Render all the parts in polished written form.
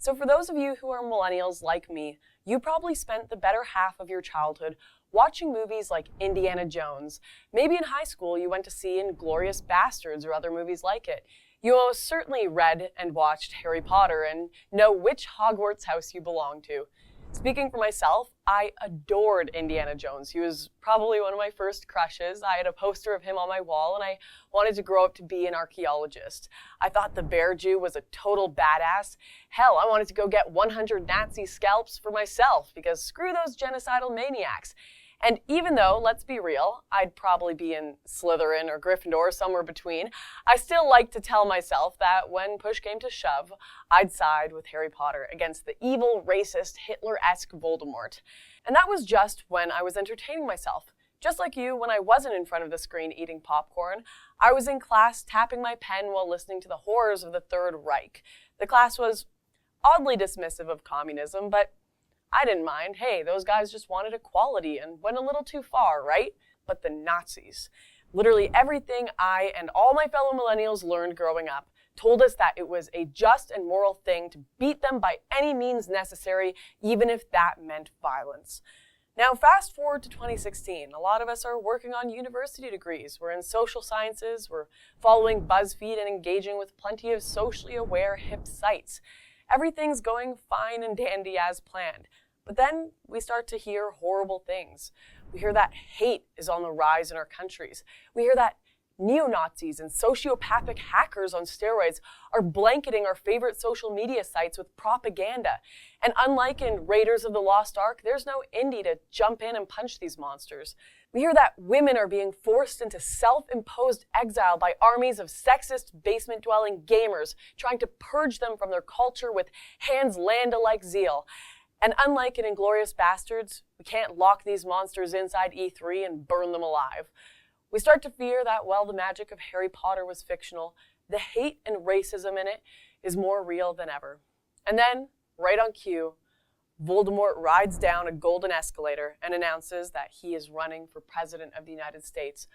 So for those of you who are millennials like me, you probably spent the better half of your childhood watching movies like Indiana Jones. Maybe in high school you went to see *Inglourious Bastards* or other movies like it. You most certainly read and watched Harry Potter and know which Hogwarts house you belong to. Speaking for myself, I adored Indiana Jones. He was probably one of my first crushes. I had a poster of him on my wall and I wanted to grow up to be an archaeologist. I thought the Bear Jew was a total badass. Hell, I wanted to go get 100 Nazi scalps for myself because screw those genocidal maniacs. And even though, let's be real, I'd probably be in Slytherin or Gryffindor or somewhere between, I still like to tell myself that when push came to shove, I'd side with Harry Potter against the evil, racist, Hitler-esque Voldemort. And that was just when I was entertaining myself. Just like you, when I wasn't in front of the screen eating popcorn, I was in class tapping my pen while listening to the horrors of the Third Reich. The class was oddly dismissive of communism, but I didn't mind. Hey, those guys just wanted equality and went a little too far, right? But the Nazis. Literally everything I and all my fellow millennials learned growing up told us that it was a just and moral thing to beat them by any means necessary, even if that meant violence. Now, fast forward to 2016. A lot of us are working on university degrees. We're in social sciences. We're following BuzzFeed and engaging with plenty of socially aware, hip sites. Everything's going fine and dandy as planned. But then we start to hear horrible things. We hear that hate is on the rise in our countries. We hear that neo-Nazis and sociopathic hackers on steroids are blanketing our favorite social media sites with propaganda. And unlike in Raiders of the Lost Ark, there's no indie to jump in and punch these monsters. We hear that women are being forced into self-imposed exile by armies of sexist, basement-dwelling gamers trying to purge them from their culture with Hans Landa-like zeal. And unlike in *Inglourious Bastards*, we can't lock these monsters inside E3 and burn them alive. We start to fear that while the magic of Harry Potter was fictional, the hate and racism in it is more real than ever. And then, right on cue, Voldemort rides down a golden escalator and announces that he is running for president of the United States.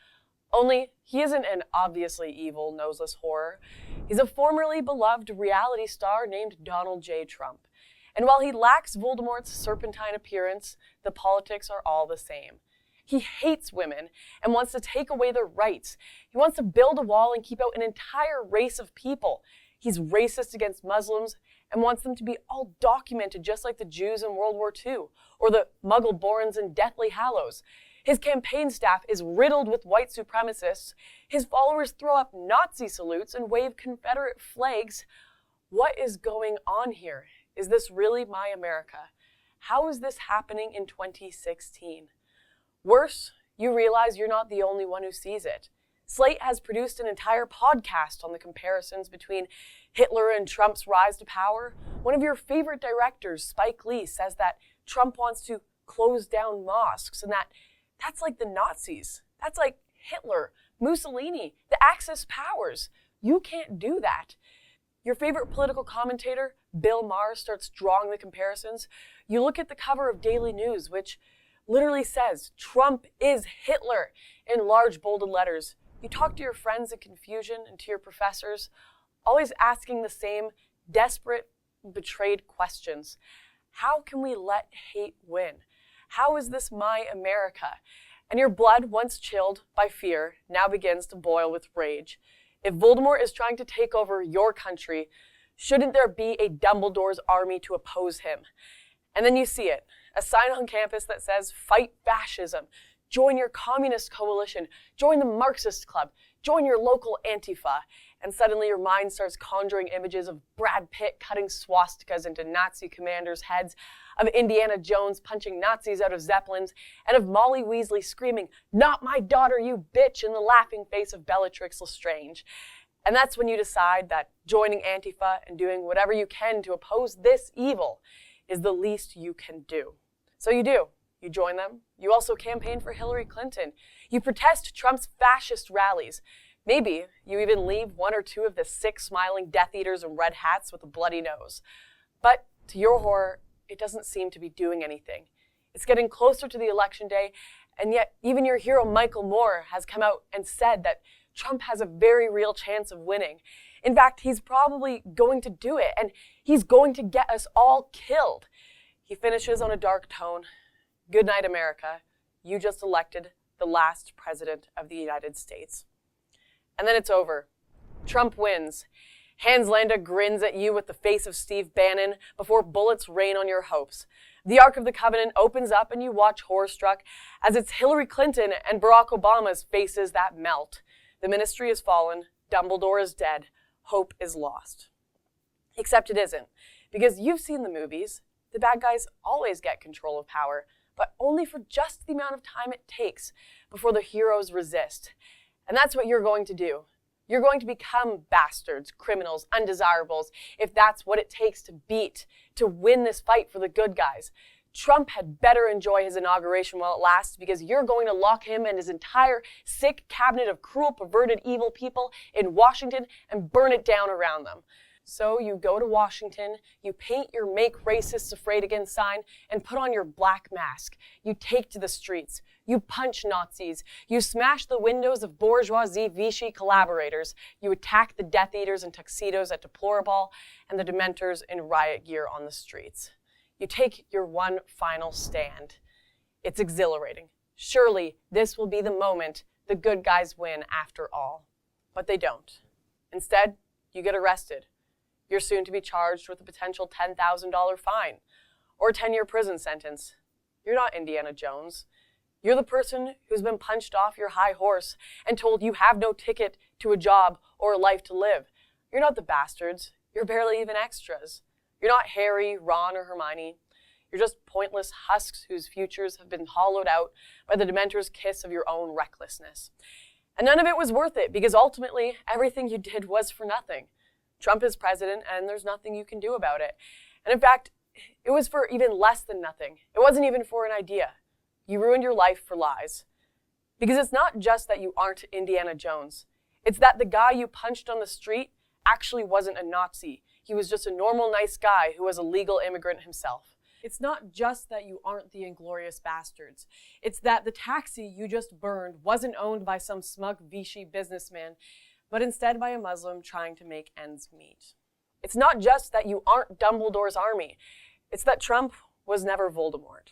Only he isn't an obviously evil, noseless horror. He's a formerly beloved reality star named Donald J. Trump. And while he lacks Voldemort's serpentine appearance, the politics are all the same. He hates women and wants to take away their rights. He wants to build a wall and keep out an entire race of people. He's racist against Muslims and wants them to be all documented just like the Jews in World War II or the Muggle-borns in Deathly Hallows. His campaign staff is riddled with white supremacists. His followers throw up Nazi salutes and wave Confederate flags. What is going on here? Is this really my America? How is this happening in 2016? Worse, you realize you're not the only one who sees it. Slate has produced an entire podcast on the comparisons between Hitler and Trump's rise to power. One of your favorite directors, Spike Lee, says that Trump wants to close down mosques and that's like the Nazis. That's like Hitler, Mussolini, the Axis powers. You can't do that. Your favorite political commentator, Bill Maher, starts drawing the comparisons. You look at the cover of Daily News, which literally says, Trump is Hitler, in large bolded letters. You talk to your friends in confusion and to your professors, always asking the same desperate, betrayed questions. How can we let hate win? How is this my America? And your blood, once chilled by fear, now begins to boil with rage. If Voldemort is trying to take over your country, shouldn't there be a Dumbledore's army to oppose him? And then you see it, a sign on campus that says, fight fascism, join your communist coalition, join the Marxist club, join your local Antifa. And suddenly your mind starts conjuring images of Brad Pitt cutting swastikas into Nazi commanders' heads, of Indiana Jones punching Nazis out of Zeppelins, and of Molly Weasley screaming, "Not my daughter, you bitch," in the laughing face of Bellatrix Lestrange. And that's when you decide that joining Antifa and doing whatever you can to oppose this evil is the least you can do. So you do. You join them. You also campaign for Hillary Clinton. You protest Trump's fascist rallies. Maybe you even leave one or two of the 6 smiling Death Eaters in red hats with a bloody nose. But to your horror, it doesn't seem to be doing anything. It's getting closer to the election day, and yet even your hero Michael Moore has come out and said that Trump has a very real chance of winning. In fact, he's probably going to do it, and he's going to get us all killed. He finishes on a dark tone. Good night, America. You just elected the last president of the United States. And then it's over. Trump wins. Hans Landa grins at you with the face of Steve Bannon before bullets rain on your hopes. The Ark of the Covenant opens up and you watch horror-struck as it's Hillary Clinton and Barack Obama's faces that melt. The ministry has fallen. Dumbledore is dead. Hope is lost. Except it isn't, because you've seen the movies. The bad guys always get control of power, but only for just the amount of time it takes before the heroes resist. And that's what you're going to do. You're going to become bastards, criminals, undesirables, if that's what it takes to win this fight for the good guys. Trump had better enjoy his inauguration while it lasts, because you're going to lock him and his entire sick cabinet of cruel, perverted, evil people in Washington and burn it down around them. So you go to Washington, you paint your Make Racists Afraid Again sign, and put on your black mask. You take to the streets. You punch Nazis. You smash the windows of bourgeoisie Vichy collaborators. You attack the Death Eaters in tuxedos at Deplorable and the Dementors in riot gear on the streets. You take your one final stand. It's exhilarating. Surely this will be the moment the good guys win after all. But they don't. Instead, you get arrested. You're soon to be charged with a potential $10,000 fine or a 10-year prison sentence. You're not Indiana Jones. You're the person who's been punched off your high horse and told you have no ticket to a job or a life to live. You're not the bastards. You're barely even extras. You're not Harry, Ron, or Hermione. You're just pointless husks whose futures have been hollowed out by the Dementor's kiss of your own recklessness. And none of it was worth it, because ultimately everything you did was for nothing. Trump is president, and there's nothing you can do about it. And in fact, it was for even less than nothing. It wasn't even for an idea. You ruined your life for lies. Because it's not just that you aren't Indiana Jones. It's that the guy you punched on the street actually wasn't a Nazi. He was just a normal, nice guy who was a legal immigrant himself. It's not just that you aren't the inglorious bastards. It's that the taxi you just burned wasn't owned by some smug Vichy businessman, but instead by a Muslim trying to make ends meet. It's not just that you aren't Dumbledore's army. It's that Trump was never Voldemort.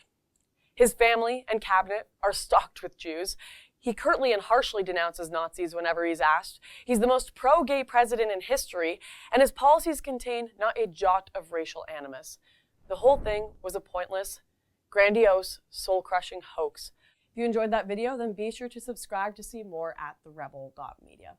His family and cabinet are stocked with Jews. He curtly and harshly denounces Nazis whenever he's asked. He's the most pro-gay president in history, and his policies contain not a jot of racial animus. The whole thing was a pointless, grandiose, soul-crushing hoax. If you enjoyed that video, then be sure to subscribe to see more at therebel.media.